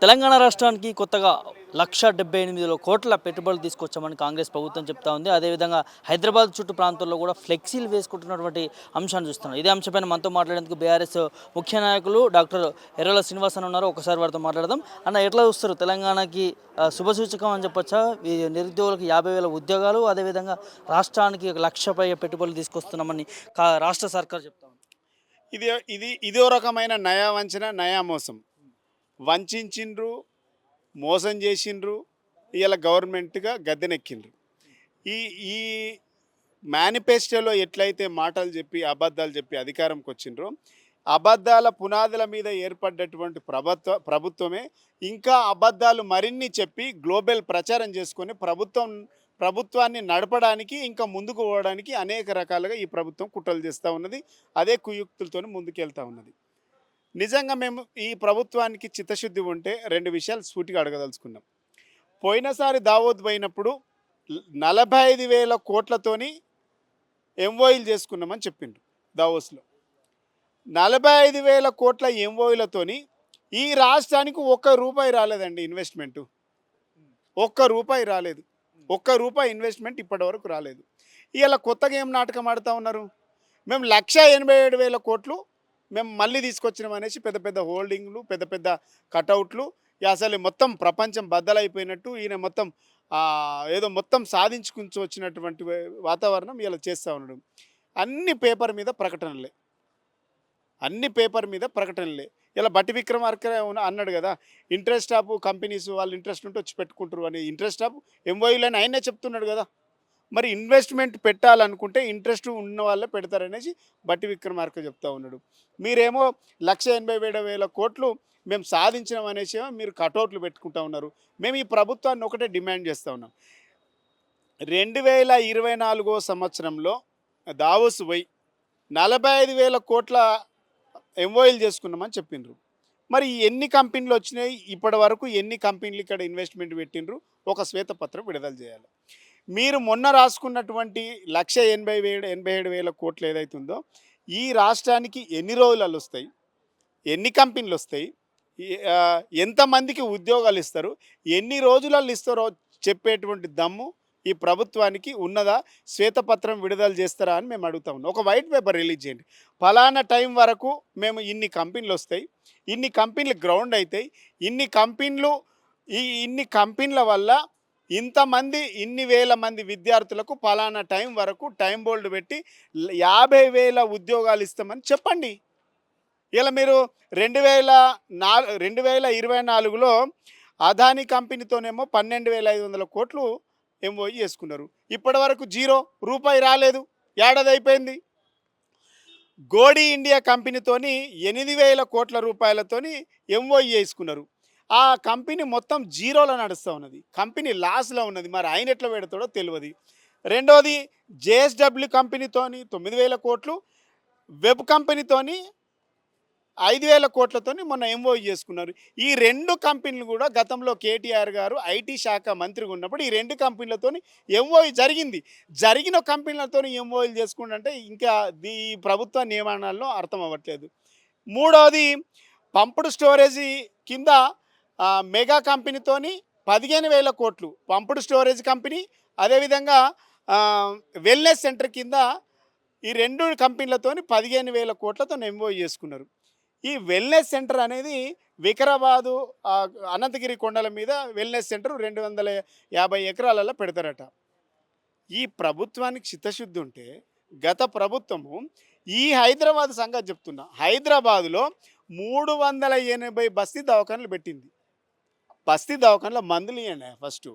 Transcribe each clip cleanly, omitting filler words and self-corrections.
తెలంగాణ రాష్ట్రానికి కొత్తగా 1,78,00,00,000 పెట్టుబడులు తీసుకొచ్చామని కాంగ్రెస్ ప్రభుత్వం చెప్తా ఉంది. అదేవిధంగా హైదరాబాద్ చుట్టూ ప్రాంతాల్లో కూడా ఫ్లెక్సీలు వేసుకుంటున్నటువంటి అంశాన్ని చూస్తున్నాం. ఇదే అంశంపైన మనతో మాట్లాడేందుకు బీఆర్ఎస్ ముఖ్య నాయకులు డాక్టర్ ఎర్రల శ్రీనివాస్ అని ఉన్నారు. ఒకసారి వారితో మాట్లాడదాం. అన్న, ఎట్లా చూస్తారు? తెలంగాణకి శుభసూచకం అని చెప్పొచ్చా? ఈ నిరుద్యోగులకు 50,000 ఉద్యోగాలు, అదేవిధంగా రాష్ట్రానికి 1,00,000 పై పెట్టుబడులు తీసుకొస్తున్నామని రాష్ట్ర సర్కార్ చెప్తా ఉంది. ఇది ఇదో రకమైన నయా వంచన, నయా మోసం. వంచిండ్రు, మోసం చేసిండ్రు, ఇవాళ గవర్నమెంట్గా గద్దెనెక్కిండ్రు. ఈ ఈ మేనిఫెస్టోలో ఎట్లయితే మాటలు చెప్పి అబద్ధాలు చెప్పి అధికారంకి వచ్చిండ్రో, అబద్ధాల పునాదుల మీద ఏర్పడ్డటువంటి ప్రభుత్వమే ఇంకా అబద్ధాలు మరిన్ని చెప్పి గ్లోబల్ ప్రచారం చేసుకొని ప్రభుత్వాన్ని నడపడానికి, ఇంకా ముందుకు పోవడానికి అనేక రకాలుగా ఈ ప్రభుత్వం కుట్రలు చేస్తూ ఉన్నది. అదే కుయుక్తులతో ముందుకెళ్తూ ఉన్నది. నిజంగా మేము ఈ ప్రభుత్వానికి చిత్తశుద్ధి ఉంటే రెండు విషయాలు సూటిగా అడగదలుచుకున్నాం. పోయినసారి దావోద్ పోయినప్పుడు 45,000 కోట్లతోని ఎంఓఈలు చేసుకున్నామని చెప్పిండ్రు దావోస్లో. 45,000 కోట్ల ఎంఓఈలతోని ఈ రాష్ట్రానికి ₹1 రాలేదండి ఇన్వెస్ట్మెంటు. ₹1 రాలేదు. ₹1 ఇన్వెస్ట్మెంట్ ఇప్పటి వరకు రాలేదు. ఇవాళ కొత్తగా ఏం నాటకం ఆడుతూ ఉన్నారు? మేము 1,87,000 కోట్లు మేము మళ్ళీ తీసుకొచ్చినాం అనేసి పెద్ద పెద్ద హోల్డింగ్లు, పెద్ద పెద్ద కటౌట్లు, అసలు మొత్తం ప్రపంచం బద్దలైపోయినట్టు ఈయన మొత్తం ఏదో మొత్తం సాధించుకుని వచ్చినటువంటి వాతావరణం ఇలా చేస్తూ ఉన్నాడు. అన్ని పేపర్ మీద ప్రకటనలే, ఇలా బట్టి విక్రమార్క అన్నాడు కదా, ఇంట్రెస్ట్ ఆఫ్ కంపెనీస్ వాళ్ళు ఇంట్రెస్ట్ ఉంటే వచ్చి పెట్టుకుంటారు అని. ఇంట్రెస్ట్ ఆఫ్ ఎంఓఈలు అని ఆయనే చెప్తున్నాడు కదా. మరి ఇన్వెస్ట్మెంట్ పెట్టాలనుకుంటే ఇంట్రెస్ట్ ఉన్న వాళ్ళే పెడతారనేసి బట్టి విక్రమార్క చెప్తా ఉన్నాడు. మీరేమో 1,87,000 కోట్లు మేము సాధించినాం అనేసి మీరు కటౌట్లు పెట్టుకుంటా ఉన్నారు. మేము ఈ ప్రభుత్వాన్ని ఒకటే డిమాండ్ చేస్తూ ఉన్నాం. 2024 సంవత్సరంలో దావోస్ పోయి 45,000 కోట్ల ఎంఓఈలు చేసుకున్నామని చెప్పిండ్రు. మరి ఎన్ని కంపెనీలు వచ్చినాయి, ఇప్పటి వరకు ఎన్ని కంపెనీలు ఇక్కడ ఇన్వెస్ట్మెంట్ పెట్టిండ్రు, ఒక శ్వేతపత్రం విడుదల చేయాలి. మీరు మొన్న రాసుకున్నటువంటి 1,87,000 కోట్లు ఏదైతుందో ఈ రాష్ట్రానికి ఎన్ని రోజులలో వస్తాయి, ఎన్ని కంపెనీలు వస్తాయి, ఎంతమందికి ఉద్యోగాలు ఇస్తారు, ఎన్ని రోజులలో ఇస్తారో చెప్పేటువంటి దమ్ము ఈ ప్రభుత్వానికి ఉన్నదా? శ్వేతపత్రం విడుదల చేస్తారా అని మేము అడుగుతా ఉన్నాం. ఒక వైట్ పేపర్ రిలీజ్ చేయండి. ఫలానా టైం వరకు మేము ఇన్ని కంపెనీలు వస్తాయి, ఇన్ని కంపెనీలు గ్రౌండ్ అవుతాయి, ఇన్ని కంపెనీల వల్ల ఇన్ని వేల మంది విద్యార్థులకు ఫలానా టైం వరకు టైం బోల్డ్ పెట్టి 50,000 ఉద్యోగాలు ఇస్తామని చెప్పండి. ఇలా మీరు 2024లో అదానీ కంపెనీతోనేమో 12,500 కోట్లు ఎంఓఈ చేసుకున్నారు. ఇప్పటి వరకు ₹0 రాలేదు, ఏడాది అయిపోయింది. గోడి ఇండియా కంపెనీతోని 8,000 కోట్ల రూపాయలతోని ఎంఓఈ చేసుకున్నారు. ఆ కంపెనీ మొత్తం జీరోలో నడుస్తూ ఉన్నది, కంపెనీ లాస్లో ఉన్నది. మరి ఆయన ఎట్లా పెడతాడో తెలియదు. రెండోది జేఎస్డబ్ల్యూ కంపెనీతోని 9,000 కోట్లు, వెబ్ కంపెనీతోని 5,000 కోట్లతోని మొన్న ఎంఓఈ చేసుకున్నారు. ఈ రెండు కంపెనీలు కూడా గతంలో కేటీఆర్ గారు ఐటీ శాఖ మంత్రిగా ఉన్నప్పుడు ఈ రెండు కంపెనీలతోని ఎంఓఈ జరిగిన కంపెనీలతో ఎంఓఈలు చేసుకుంటే ఇంకా ఈ ప్రభుత్వ నియమనాల్లో అర్థం అవ్వట్లేదు. మూడవది పంపుడు స్టోరేజీ కింద మెగా కంపెనీతోని 15,000 కోట్లు పంపుడు స్టోరేజ్ కంపెనీ, అదేవిధంగా వెల్నెస్ సెంటర్ కింద ఈ రెండు కంపెనీలతోని 15,000 కోట్లతో ఎంఓఈ చేసుకున్నారు. ఈ వెల్నెస్ సెంటర్ అనేది వికారాబాదు అనంతగిరి కొండల మీద వెల్నెస్ సెంటర్ 250 ఎకరాలలో పెడతారట. ఈ ప్రభుత్వానికి చిత్తశుద్ధి ఉంటే గత ప్రభుత్వము ఈ హైదరాబాద్ సంగతి చెప్తున్నా, హైదరాబాదులో 380 బస్తీ దవాఖానలు పెట్టింది. బస్తీ దవాఖానలో మందులు ఇవ్వండి ఫస్ట్.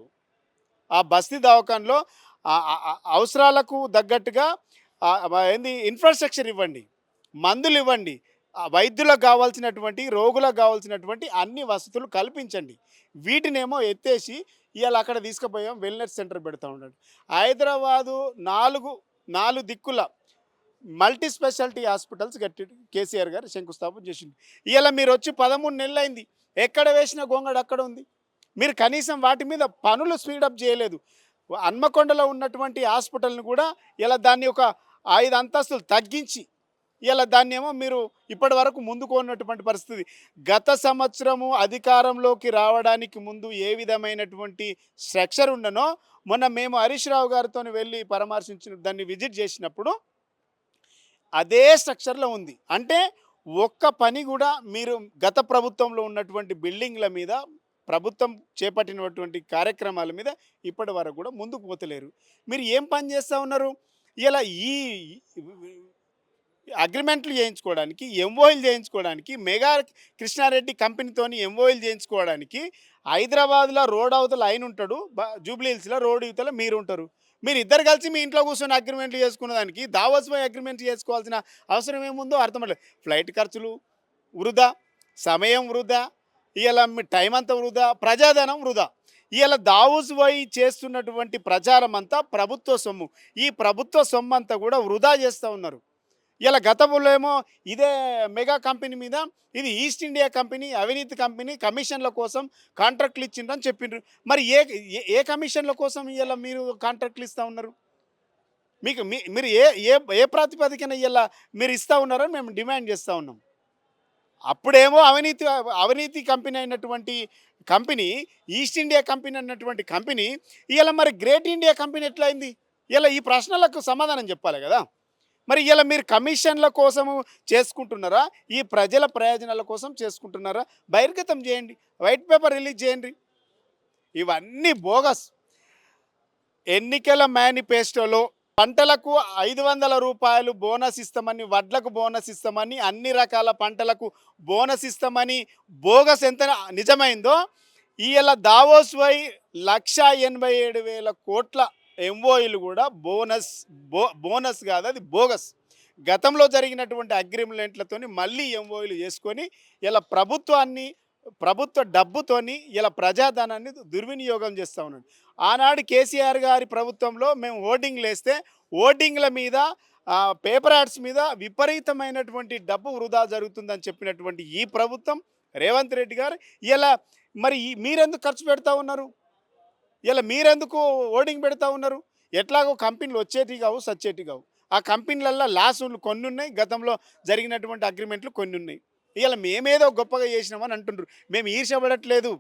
ఆ బస్తీ దవాఖానలో అవసరాలకు తగ్గట్టుగా ఇన్ఫ్రాస్ట్రక్చర్ ఇవ్వండి, మందులు ఇవ్వండి, వైద్యులకు కావాల్సినటువంటి, రోగులకు కావాల్సినటువంటి అన్ని వసతులు కల్పించండి. వీటినేమో ఎత్తేసి ఇవాళ అక్కడ తీసుకుపోయాం వెల్నెస్ సెంటర్ పెడతా ఉన్నాడు. హైదరాబాదు 4 దిక్కుల మల్టీ స్పెషాలిటీ హాస్పిటల్స్ కేసీఆర్ గారు శంకుస్థాపన చేసింది. ఇవాళ మీరు వచ్చి 13 నెలలు అయింది, ఎక్కడ వేసిన గొంగడు అక్కడ ఉంది. మీరు కనీసం వాటి మీద పనులు స్పీడప్ చేయలేదు. హన్మకొండలో ఉన్నటువంటి హాస్పిటల్ని కూడా ఇలా దాన్ని ఒక 5 అంతస్తులు తగ్గించి ఇలా దాన్నేమో మీరు ఇప్పటి వరకు ముందుకు ఉన్నటువంటి పరిస్థితి. గత సంవత్సరము అధికారంలోకి రావడానికి ముందు ఏ విధమైనటువంటి స్ట్రక్చర్ ఉండనో మొన్న మేము హరీష్ రావు గారితోని వెళ్ళి పరామర్శించిన దాన్ని విజిట్ చేసినప్పుడు అదే స్ట్రక్చర్‌లో ఉంది. అంటే ఒక్క పని గూడా మీరు గత ప్రభుత్వంలో ఉన్నటువంటి బిల్డింగ్‌ల మీద, ప్రభుత్వం చేపట్టినటువంటి కార్యక్రమాల మీద ఇప్పటి వరకు గూడా ముందుకు పోతలేరు. మీరు ఏం పని చేస్తా ఉన్నారు? ఇలా ఈ అగ్రిమెంట్లు చేయించుకోవడానికి, ఎంఓయూలు చేయించుకోవడానికి, మెగా కృష్ణారెడ్డి కంపెనీతోని ఎంఓయూలు చేయించుకోవడానికి హైదరాబాద్‌లో రోడ్ అవతల ఆయనుంటాడు. జూబ్లీ హిల్స్‌లో రోడ్ ఇవతల మీరుంటారు. మీరిద్దరు కలిసి మీ ఇంట్లో కూర్చొని అగ్రిమెంట్లు చేసుకున్న దానికి దావోస్ పోయి అగ్రిమెంట్ చేసుకోవాల్సిన అవసరం ఏముందో అర్థమవట్లేదు. ఫ్లైట్ ఖర్చులు వృధా, సమయం వృధా, ఇయాల మీ టైం అంతా వృధా, ప్రజాధనం వృధా. ఇయాల దావోస్ పోయి చేస్తున్నటువంటి ప్రచారం అంతా ప్రభుత్వ సొమ్ము. ఈ ప్రభుత్వ సొమ్ము అంతా కూడా వృధా చేస్తూ ఉన్నారు. ఇలా గతంలో ఏమో ఇదే మెగా కంపెనీ మీద ఇది ఈస్ట్ ఇండియా కంపెనీ, అవినీతి కంపెనీ, కమిషన్ల కోసం కాంట్రాక్ట్లు ఇచ్చిండ్రని చెప్పిండ్రు. మరి ఏ ఏ ఏ కమిషన్ల కోసం ఇలా మీరు కాంట్రాక్ట్లు ఇస్తూ ఉన్నారు? మీకు మీరు ఏ ఏ ఏ ప్రాతిపదికన ఇలా మీరు ఇస్తూ ఉన్నారని మేము డిమాండ్ చేస్తూ ఉన్నాం. అప్పుడేమో అవినీతి కంపెనీ అయినటువంటి కంపెనీ, ఈస్ట్ ఇండియా కంపెనీ అన్నటువంటి కంపెనీ ఇలా మరి గ్రేట్ ఇండియా కంపెనీ ఎట్లా అయింది? ఇలా ఈ ప్రశ్నలకు సమాధానం చెప్పాలి కదా. మరి ఇలా మీరు కమిషన్ల కోసము చేసుకుంటున్నారా, ఈ ప్రజల ప్రయోజనాల కోసం చేసుకుంటున్నారా? బహిర్గతం చేయండి, వైట్ పేపర్ రిలీజ్ చేయండి. ఇవన్నీ బోగస్. ఎన్నికల మేనిఫెస్టోలో పంటలకు 500 రూపాయలు బోనస్ ఇస్తామని, వడ్లకు బోనస్ ఇస్తామని, అన్ని రకాల పంటలకు బోనస్ ఇస్తామని బోగస్ ఎంత నిజమైందో ఇవాళ దావోస్ వై 1,87,000 కోట్ల ఎంఓయూలు కూడా బోనస్ కాదు, అది బోగస్. గతంలో జరిగినటువంటి అగ్రిమెంట్లతోని మళ్ళీ ఎంఓయూలు చేసుకొని ఇలా ప్రభుత్వ డబ్బుతోని ఇలా ప్రజాధనాన్ని దుర్వినియోగం చేస్తూ ఉన్నాడు. ఆనాడు కేసీఆర్ గారి ప్రభుత్వంలో మేము ఓటింగ్లు వేస్తే ఓటింగ్ల మీద, పేపర్ యాడ్స్ మీద విపరీతమైనటువంటి డబ్బు వృధా జరుగుతుందని చెప్పినటువంటి ఈ ప్రభుత్వం రేవంత్ రెడ్డి గారు ఇలా మరి మీరెందుకు ఖర్చు పెడతా ఉన్నారు? ఇలా మీరెందుకు ఓటింగ్ పెడతా ఉన్నారు? ఎట్లాగో కంపెనీలు వచ్చేటి కావు, సచ్చేటి కావు. ఆ కంపెనీలల్లో లాసులు కొన్ని ఉన్నాయి, గతంలో జరిగినటువంటి అగ్రిమెంట్లు కొన్ని ఉన్నాయి. ఇలా మేమేదో గొప్పగా చేసినామని అంటుండ్రు. మేము ఈర్షపడట్లేదు,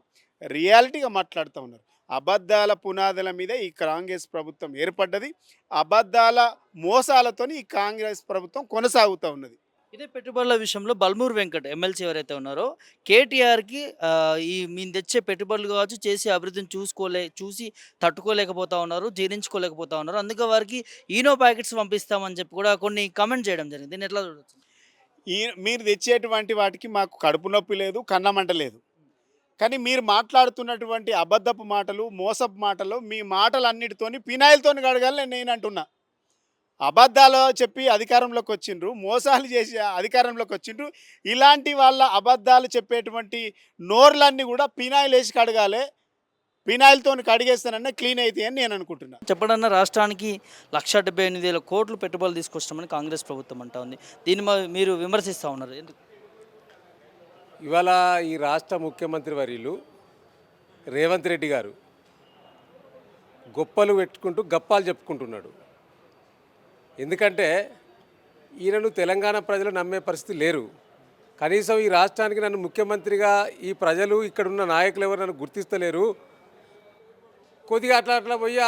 రియాలిటీగా మాట్లాడుతూ ఉన్నారు. అబద్ధాల పునాదుల మీద ఈ కాంగ్రెస్ ప్రభుత్వం ఏర్పడ్డది. అబద్ధాల మోసాలతోని ఈ కాంగ్రెస్ ప్రభుత్వం కొనసాగుతూ ఉన్నది. ఇదే పెట్టుబడుల విషయంలో బల్మూరు వెంకట్ ఎమ్మెల్సీ ఎవరైతే ఉన్నారో కేటీఆర్కి ఈ మేము తెచ్చే పెట్టుబడులు కావచ్చు, చేసే అభివృద్ధిని చూసి తట్టుకోలేకపోతా ఉన్నారు, జీర్ణించుకోలేకపోతా ఉన్నారు. అందుకే వారికి ఈనో ప్యాకెట్స్ పంపిస్తామని చెప్పి కూడా కొన్ని కామెంట్ చేయడం జరిగింది. దీన్ని ఎట్లా చూడొచ్చు? మీరు తెచ్చేటువంటి వాటికి మాకు కడుపు నొప్పి లేదు, కన్నమంట లేదు. కానీ మీరు మాట్లాడుతున్నటువంటి అబద్ధపు మాటలు, మోసపు మాటలు, మీ మాటలన్నిటితోని పినాయిల్తోని కడగాలని నేను అంటున్నా. అబద్ధాలు చెప్పి అధికారంలోకి వచ్చిండ్రు, మోసాలు చేసి అధికారంలోకి వచ్చిండ్రు. ఇలాంటి వాళ్ళ అబద్ధాలు చెప్పేటువంటి నోర్లన్నీ కూడా పినాయిల్ వేసి కడగాలి. పినాయిల్తో కడిగేస్తానన్నా క్లీన్ అవుతాయి అని నేను అనుకుంటున్నా. చెప్పడన్నా రాష్ట్రానికి 1,78,000 కోట్లు పెట్టుబడులు తీసుకొస్తామని కాంగ్రెస్ ప్రభుత్వం అంటా ఉంది. దీన్ని మీరు విమర్శిస్తూ ఉన్నారు ఎందుకు? ఇవాళ ఈ రాష్ట్ర ముఖ్యమంత్రి వర్యులు రేవంత్ రెడ్డి గారు గొప్పలు పెట్టుకుంటూ గప్పాలు చెప్పుకుంటున్నాడు. ఎందుకంటే ఈయనను తెలంగాణ ప్రజలు నమ్మే పరిస్థితి లేరు. కనీసం ఈ రాష్ట్రానికి నన్ను ముఖ్యమంత్రిగా ఈ ప్రజలు ఇక్కడున్న నాయకులు ఎవరు నన్ను గుర్తిస్తలేరు. కొద్దిగా అట్లా పోయి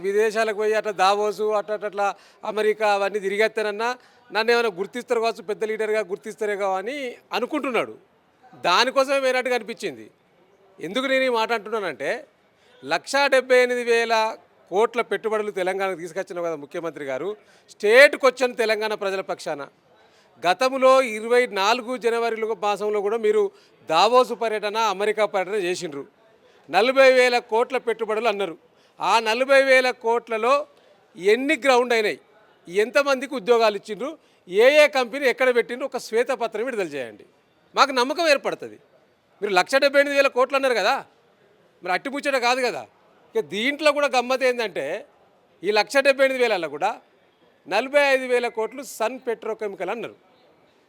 విదేశాలకు పోయి అట్లా దావోసు అట్లా అమెరికా అవన్నీ తిరిగేస్తానన్నా నన్ను ఏమైనా గుర్తిస్తారు కావచ్చు, పెద్ద లీడర్గా గుర్తిస్తారే అని అనుకుంటున్నాడు. దానికోసమే వేరేట్టుగా అనిపించింది. ఎందుకు నేను ఈ మాట అంటున్నానంటే 1,78,000 కోట్ల పెట్టుబడులు తెలంగాణకు తీసుకొచ్చిన కదా ముఖ్యమంత్రి గారు. స్టేట్కి వచ్చిన తెలంగాణ ప్రజల పక్షాన గతంలో 24 జనవరి మాసంలో కూడా మీరు దావోసు పర్యటన, అమెరికా పర్యటన చేసిండ్రు. 40,000 కోట్ల పెట్టుబడులు అన్నారు. ఆ 40,000 కోట్లలో ఎన్ని గ్రౌండ్ అయినాయి, ఎంతమందికి ఉద్యోగాలు ఇచ్చిండ్రు, ఏ కంపెనీ ఎక్కడ పెట్టిండ్రు, ఒక శ్వేతపత్రం విడుదల చేయండి. మాకు నమ్మకం ఏర్పడుతుంది. మీరు 1,78,000 కోట్లు అన్నారు కదా, మరి అట్టి ముచ్చట కాదు కదా. ఇక దీంట్లో కూడా గమ్మత్ ఏంటంటే ఈ 1,78,000 కూడా 45,000 కోట్లు సన్ పెట్రోకెమికల్ అన్నారు.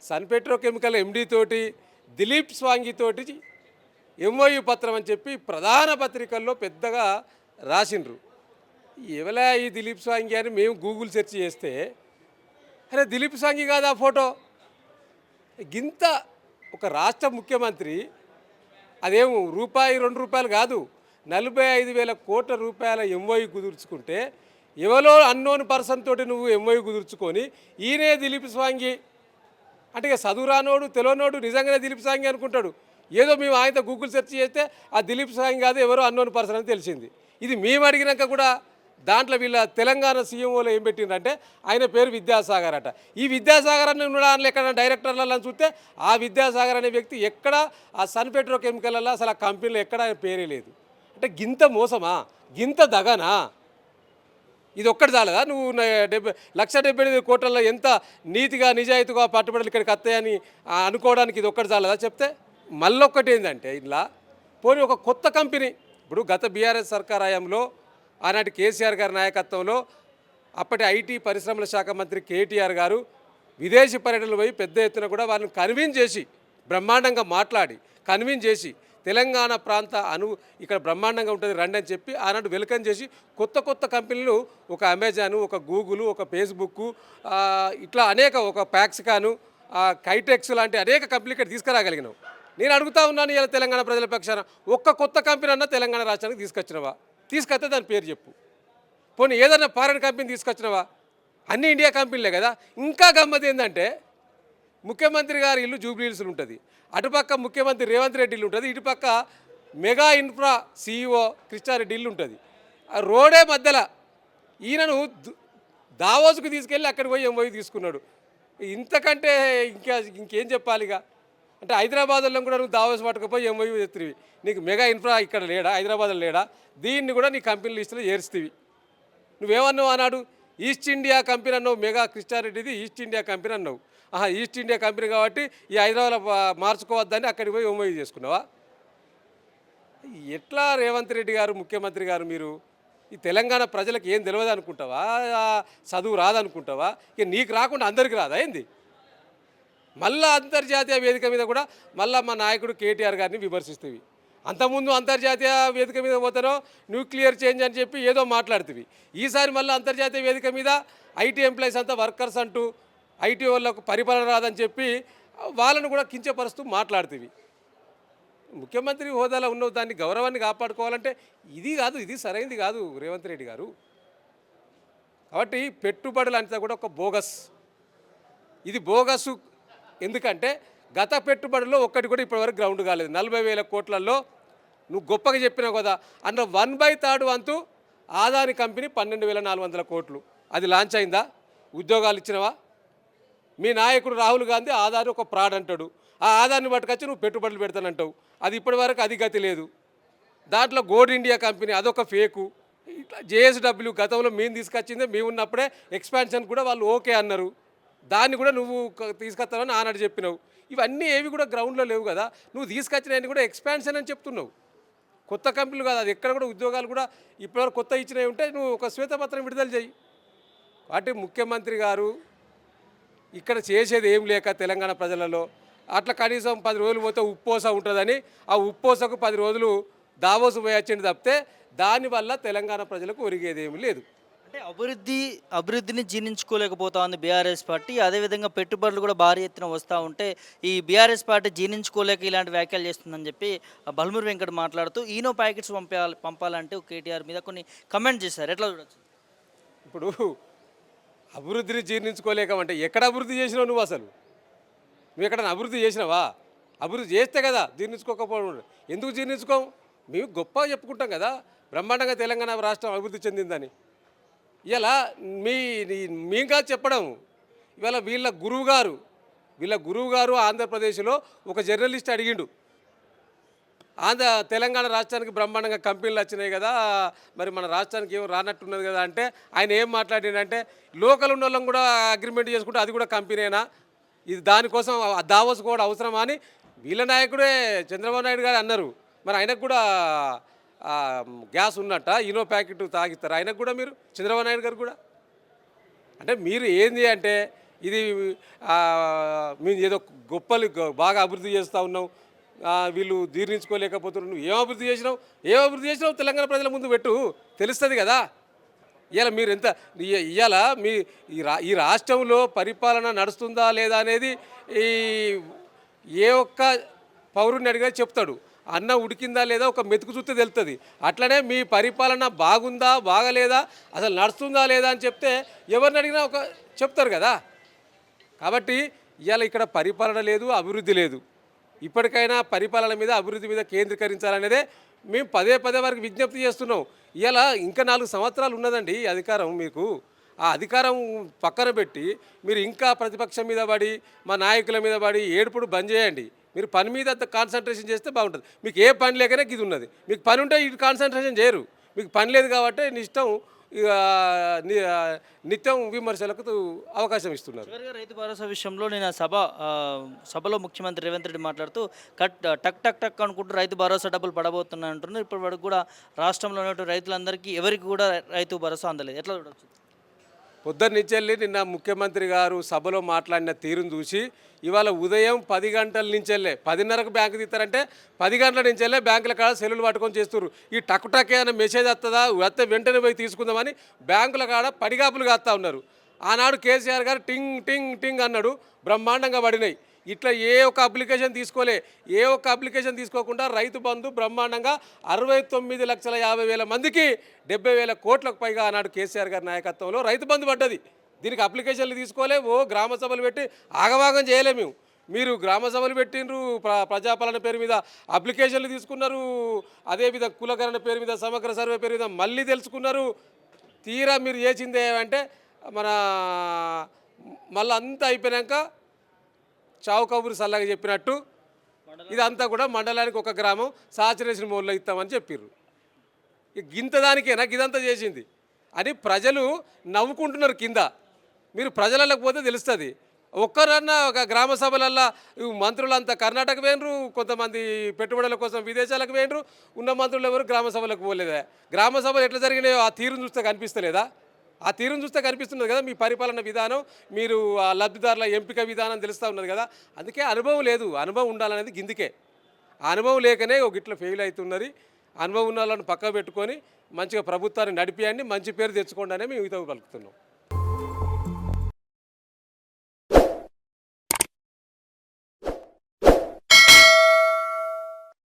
సన్ పెట్రోకెమికల్ ఎండీ తోటి, దిలీప్ స్వాంగి తోటి ఎంఓయూ పత్రం అని చెప్పి ప్రధాన పత్రికల్లో పెద్దగా రాసిండ్రు. ఎవలా ఈ దిలీప్ స్వాంగి అని మేము గూగుల్ సెర్చ్ చేస్తే, అరే దిలీప్ స్వాంగి కాదా ఫోటో, గింత ఒక రాష్ట్ర ముఖ్యమంత్రి అదేం రూపాయి 2 రూపాయలు కాదు 45,000 కోట్ల రూపాయల ఎంఓయూ కుదుర్చుకుంటే ఎవరో అన్నోన్ పర్సన్ తోటి నువ్వు ఎంఓయూ కుదుర్చుకొని ఈయనే దిలీప్ స్వాంగి అంటే ఇక చదువురానోడు తెలియనోడు నిజంగానే దిలీప్ స్వాంగి అనుకుంటాడు. ఏదో మేము ఆయనతో గూగుల్ సెర్చ్ చేస్తే ఆ దిలీప్ స్వాంగి కాదు ఎవరో అన్నోన్ పర్సన్ అని తెలిసింది. ఇది మేము అడిగినాక కూడా దాంట్లో వీళ్ళ తెలంగాణ సీఎంఓలో ఏం పెట్టిందంటే ఆయన పేరు విద్యాసాగర్ అట. ఈ విద్యాసాగర్ అని ఉన్నాడు ఎక్కడ డైరెక్టర్లలో చూస్తే ఆ విద్యాసాగర్ అనే వ్యక్తి ఎక్కడ ఆ సన్ పెట్రో కెమికల్లో అసలు ఆ కంపెనీలో ఎక్కడ ఆయన పేరే లేదు. అంటే గింత మోసమా, గింత దగనా? ఇది ఒక్కటి చాలదా? నువ్వు 1,78,000 కోట్లలో ఎంత నీతిగా నిజాయితీగా పట్టుబడులు ఇక్కడికి వస్తాయని అనుకోవడానికి ఇది ఒక్కటి చాలదా చెప్తే? మళ్ళొక్కటి ఏంటంటే ఇలా పోనీ ఒక కొత్త కంపెనీ ఇప్పుడు గత బీఆర్ఎస్ సర్కార్ హయాంలో ఆనాటి కేసీఆర్ గారి నాయకత్వంలో అప్పటి ఐటీ పరిశ్రమల శాఖ మంత్రి కేటీఆర్ గారు విదేశీ పర్యటనలు పోయి పెద్ద ఎత్తున కూడా వాళ్ళని కన్విన్స్ చేసి బ్రహ్మాండంగా మాట్లాడి కన్విన్స్ చేసి తెలంగాణ ప్రాంత ఇక్కడ బ్రహ్మాండంగా ఉంటుంది రండి అని చెప్పి ఆనాడు వెల్కమ్ చేసి కొత్త కొత్త కంపెనీలు ఒక అమెజాను, ఒక గూగుల్, ఒక ఫేస్బుక్, ఇట్లా అనేక ఒక ప్యాక్సికాను, కైటెక్స్ లాంటి అనేక కంపెనీలు ఇక్కడ తీసుకురాగలిగినావు. నేను అడుగుతా ఉన్నాను ఇలా తెలంగాణ ప్రజల పక్షాన ఒక్క కొత్త కంపెనీ అన్నా తెలంగాణ రాష్ట్రానికి తీసుకొచ్చినవా? తీసుకొస్తే దాని పేరు చెప్పు. పోనీ ఏదన్నా ఫారెన్ కంపెనీ తీసుకొచ్చినవా? అన్ని ఇండియా కంపెనీలే కదా. ఇంకా గమ్మత్ ఏంటంటే ముఖ్యమంత్రి గారి ఇల్లు జూబ్లీహిల్స్లో ఉంటుంది, అటుపక్క ముఖ్యమంత్రి రేవంత్ రెడ్డి ఇల్లు ఉంటుంది, ఇటుపక్క మెగా ఇన్ఫ్రా సీఈఓ కృష్ణారెడ్డి ఇల్లు ఉంటుంది. ఆ రోడే మధ్యలో ఈయనను దావోస్కు తీసుకెళ్ళి అక్కడికి పోయి ఎంఓయూ తీసుకున్నాడు. ఇంతకంటే ఇంకేం చెప్పాలిగా? అంటే హైదరాబాద్లో కూడా నువ్వు దావోస్ పట్టుకుపోయి ఎంఓయూ ఎత్తివి, నీకు మెగా ఇన్ఫ్రా ఇక్కడ లేడా, హైదరాబాద్లో లేడా? దీన్ని కూడా నీ కంపెనీ లిస్టులో చేరుస్తీవి. నువ్వేమన్నావు అన్నాడు? ఈస్ట్ ఇండియా కంపెనీ అన్నావు, మెగా కృష్ణారెడ్డిది ఈస్ట్ ఇండియా కంపెనీ అన్నావు. ఈస్ట్ ఇండియా కంపెనీ కాబట్టి ఈ హైదరాబాద్లో మార్చుకోవద్దని అక్కడికి పోయి ఎంఓయూ చేసుకున్నావా? ఎట్లా రేవంత్ రెడ్డి గారు ముఖ్యమంత్రి గారు మీరు ఈ తెలంగాణ ప్రజలకు ఏం తెలియదు అనుకుంటావా? చదువు రాదనుకుంటావా? ఇక నీకు రాకుండా అందరికీ రాదా ఏంది? మళ్ళా అంతర్జాతీయ వేదిక మీద కూడా మళ్ళీ మా నాయకుడు కేటీఆర్ గారిని విమర్శిస్తేవి. అంతకుముందు అంతర్జాతీయ వేదిక మీద పోతానో న్యూక్లియర్ చేంజ్ అని చెప్పి ఏదో మాట్లాడుతుంది. ఈసారి మళ్ళీ అంతర్జాతీయ వేదిక మీద ఐటీ ఎంప్లాయీస్ అంతా వర్కర్స్ అంటూ ఐటీ వాళ్ళకు పరిపాలన రాదని చెప్పి వాళ్ళను కూడా కించపరుస్తూ మాట్లాడుతుంది. ముఖ్యమంత్రి హోదాలో ఉన్న దాన్ని గౌరవాన్ని కాపాడుకోవాలంటే ఇది కాదు, ఇది సరైనది కాదు రేవంత్ రెడ్డి గారు. కాబట్టి పెట్టుబడులు అంతా కూడా ఒక బోగస్. ఇది బోగసు. ఎందుకంటే గత పెట్టుబడుల్లో ఒక్కటి కూడా ఇప్పటివరకు గ్రౌండ్ కాలేదు. 40,000 కోట్లలో నువ్వు గొప్పగా చెప్పినావు కదా, అందులో 1/3 వంతు ఆదాని కంపెనీ 12,400 కోట్లు అది లాంచ్ అయిందా? ఉద్యోగాలు ఇచ్చినవా? మీ నాయకుడు రాహుల్ గాంధీ ఆధార్ ఒక ఫ్రాడ్ అంటాడు. ఆ ఆధార్ని పట్టుకొచ్చి నువ్వు పెట్టుబడులు పెడతానంటావు. అది ఇప్పటివరకు అది గతి లేదు. దాంట్లో గోల్డ్ ఇండియా కంపెనీ అదొక ఫేకు. ఇట్లా జేఎస్డబ్ల్యూ గతంలో మేము తీసుకొచ్చిందే, మేము ఉన్నప్పుడే ఎక్స్పాన్షన్ కూడా వాళ్ళు ఓకే అన్నారు. దాన్ని కూడా నువ్వు తీసుకొస్తావని ఆనాడు చెప్పినావు. ఇవన్నీ ఏవి కూడా గ్రౌండ్లో లేవు కదా. నువ్వు తీసుకొచ్చినవన్నీ కూడా ఎక్స్పాన్షన్ అని చెప్తున్నావు. కొత్త కంపెనీలు కాదు, అది ఎక్కడ కూడా ఉద్యోగాలు కూడా ఇప్పటివరకు కొత్త ఇచ్చినవి ఉంటే నువ్వు ఒక శ్వేతపత్రం విడుదల చేయి. వాటి ముఖ్యమంత్రి గారు ఇక్కడ చేసేది ఏం లేక తెలంగాణ ప్రజలలో అట్లా కనీసం 10 రోజులు పోతే ఉప్పోస ఉంటుందని ఆ ఉప్పోసకు 10 రోజులు దావోసు పోయి వచ్చింది తప్పితే దానివల్ల తెలంగాణ ప్రజలకు ఒరిగేది ఏమి లేదు. అంటే అభివృద్ధిని జీర్ణించుకోలేకపోతా ఉంది బీఆర్ఎస్ పార్టీ. అదేవిధంగా పెట్టుబడులు కూడా భారీ ఎత్తున వస్తూ ఉంటే ఈ బీఆర్ఎస్ పార్టీ జీర్ణించుకోలేక ఇలాంటి వ్యాఖ్యలు చేస్తుందని చెప్పి బల్మూరి వెంకట్ మాట్లాడుతూ ఈనో ప్యాకెట్స్ పంపాలంటే కేటీఆర్ మీద కొన్ని కమెంట్ చేశారు. ఎట్లా చూడొచ్చు? ఇప్పుడు అభివృద్ధిని జీర్ణించుకోలేకమంటే ఎక్కడ అభివృద్ధి చేసినావు నువ్వు? అసలు నువ్వు ఎక్కడైనా అభివృద్ధి చేసినావా? అభివృద్ధి చేస్తే కదా జీర్ణించుకోకపోవడం. ఎందుకు జీర్ణించుకోం? మేము గొప్పగా చెప్పుకుంటాం కదా బ్రహ్మాండంగా తెలంగాణ రాష్ట్రం అభివృద్ధి చెందిందని. ఇలా మేము కాదు చెప్పడం. ఇవాళ వీళ్ళ గురువు గారు ఆంధ్రప్రదేశ్లో ఒక జర్నలిస్ట్ అడిగిండు, తెలంగాణ రాష్ట్రానికి బ్రహ్మాండంగా కంపెనీలు వచ్చినాయి కదా, మరి మన రాష్ట్రానికి ఏం రానట్టున్నది కదా అంటే ఆయన ఏం మాట్లాడిండంటే లోకల్ ఉన్న వాళ్ళం కూడా అగ్రిమెంట్ చేసుకుంటే అది కూడా కంపెనీనా, ఇది దానికోసం దావోస్ కూడా అవసరమా అని వీళ్ళ నాయకుడే చంద్రబాబు నాయుడు గారు అన్నారు. మరి ఆయనకు కూడా గ్యాస్ ఉన్నట్ట, ఈనో ప్యాకెట్ తాగిస్తారు ఆయనకు కూడా మీరు, చంద్రబాబు నాయుడు గారు కూడా. అంటే మీరు ఏంది అంటే ఇది మేము ఏదో బాగా అభివృద్ధి చేస్తూ ఉన్నాం, వీళ్ళు జీర్ణించుకోలేకపోతున్నారు. నువ్వు ఏం అభివృద్ధి చేసినావు తెలంగాణ ప్రజల ముందు పెట్టు, తెలుస్తుంది కదా. ఇవాళ మీరు ఎంత ఇవాళ మీ ఈ రాష్ట్రంలో పరిపాలన నడుస్తుందా లేదా అనేది ఈ ఏ ఒక్క పౌరుని అడిగినా చెప్తాడు. అన్న ఉడికిందా లేదా ఒక మెతుకు చూస్తే తెలుస్తుంది. అట్లనే మీ పరిపాలన బాగుందా బాగలేదా అసలు నడుస్తుందా లేదా అని చెప్తే ఎవరిని అడిగినా ఒక చెప్తారు కదా. కాబట్టి ఇవాళ ఇక్కడ పరిపాలన లేదు, అభివృద్ధి లేదు. ఇప్పటికైనా పరిపాలన మీద అభివృద్ధి మీద కేంద్రీకరించాలనేదే మేము పదే వరకు విజ్ఞప్తి చేస్తున్నాం. ఇవాళ ఇంకా 4 సంవత్సరాలు ఉన్నదండి అధికారం మీకు. ఆ అధికారం పక్కన పెట్టి మీరు ఇంకా ప్రతిపక్షం మీద పడి మా నాయకుల మీద పడి ఏడుపుడు బంద్ చేయండి. మీరు పని మీద కాన్సన్ట్రేషన్ చేస్తే బాగుంటుంది. మీకు ఏ పని లేకనే ఇది ఉన్నది. మీకు పని ఉంటే ఇటు కాన్సన్ట్రేషన్ చేయరు. మీకు పని లేదు కాబట్టి ఇష్టం ఇక నిత్యం విమర్శలకు అవకాశం ఇస్తున్నారు. చివరిగా రైతు భరోసా విషయంలో నేను సభలో ముఖ్యమంత్రి రేవంత్ రెడ్డి మాట్లాడుతూ టక్ టక్ టక్ అనుకుంటూ రైతు భరోసా డబ్బులు పడబోతున్నాయి అంటున్నారు. ఇప్పటి వరకు కూడా రాష్ట్రంలో ఉన్నటువంటి రైతులందరికీ ఎవరికి కూడా రైతు భరోసా అందలేదు. ఎట్లా చూడవచ్చు? పొద్దున్నుంచెల్లి నిన్న ముఖ్యమంత్రి గారు సభలో మాట్లాడిన తీరును చూసి ఇవాళ ఉదయం 10 గంటల నుంచెల్లే 10:30కు బ్యాంకు తీస్తారంటే 10 గంటల నుంచెల్లే బ్యాంకుల కాడ సెల్లులు పట్టుకొని చేస్తున్నారు. ఈ టక్ టక్ ఏమైనా మెసేజ్ వస్తుందా వస్తే వెంటనే పోయి తీసుకుందామని బ్యాంకుల కాడ పడిగాపులు కాస్తా ఉన్నారు. ఆనాడు కేసీఆర్ గారు టింగ్ టింగ్ టింగ్ అన్నాడు, బ్రహ్మాండంగా పడినాయి. ఇట్లా ఏ ఒక్క అప్లికేషన్ తీసుకోకుండా రైతు బంధు బ్రహ్మాండంగా 69,50,000 మందికి 70,000 కోట్లకు పైగా ఆనాడు కేసీఆర్ గారి నాయకత్వంలో రైతు బంధు పడ్డది. దీనికి అప్లికేషన్లు తీసుకోలే, గ్రామ సభలు పెట్టి ఆగవాగం చేయలే. మీరు గ్రామ సభలు పెట్టినరు, ప్రజాపాలన పేరు మీద అప్లికేషన్లు తీసుకున్నారు, అదేవిధంగా కులకరణ పేరు మీద సమగ్ర సర్వే పేరు మీద మళ్ళీ తెలుసుకున్నారు. తీరా మీరు చేసింది ఏమంటే మళ్ళీ అంతా అయిపోయాక చావు కబురు సల్లగా చెప్పినట్టు ఇదంతా కూడా మండలానికి ఒక గ్రామం సాచురేషన్ మోడ్లో ఇస్తామని చెప్పారు. గింత దానికేనా ఇదంతా చేసింది అని ప్రజలు నవ్వుకుంటున్నారు కింద. మీరు ప్రజలకు పోతే తెలుస్తుంది. ఒక్కరన్నా ఒక గ్రామ సభలల్లో మంత్రులంతా కర్ణాటక పోయినరు, కొంతమంది పెట్టుబడుల కోసం విదేశాలకు పోయినరు, ఉన్న మంత్రులు ఎవరు గ్రామ సభలకు పోలేదా? గ్రామ సభలు ఎట్లా జరిగినాయో ఆ తీరును చూస్తే కనిపిస్తలేదా? ఆ తీరును చూస్తే కనిపిస్తున్నది కదా మీ పరిపాలన విధానం, మీరు ఆ లబ్ధిదారుల ఎంపిక విధానం తెలుస్తూ ఉన్నది కదా. అందుకే అనుభవం లేదు, అనుభవం ఉండాలనేది గిందుకే. ఆ అనుభవం లేకనే ఒక ఇట్లా ఫెయిల్ అవుతున్నది. అనుభవం ఉన్న వాళ్ళని పక్క పెట్టుకొని మంచిగా ప్రభుత్వాన్ని నడిపియండి, మంచి పేరు తెచ్చుకోండి అనే మేము ఇతవు పలుకుతున్నాం.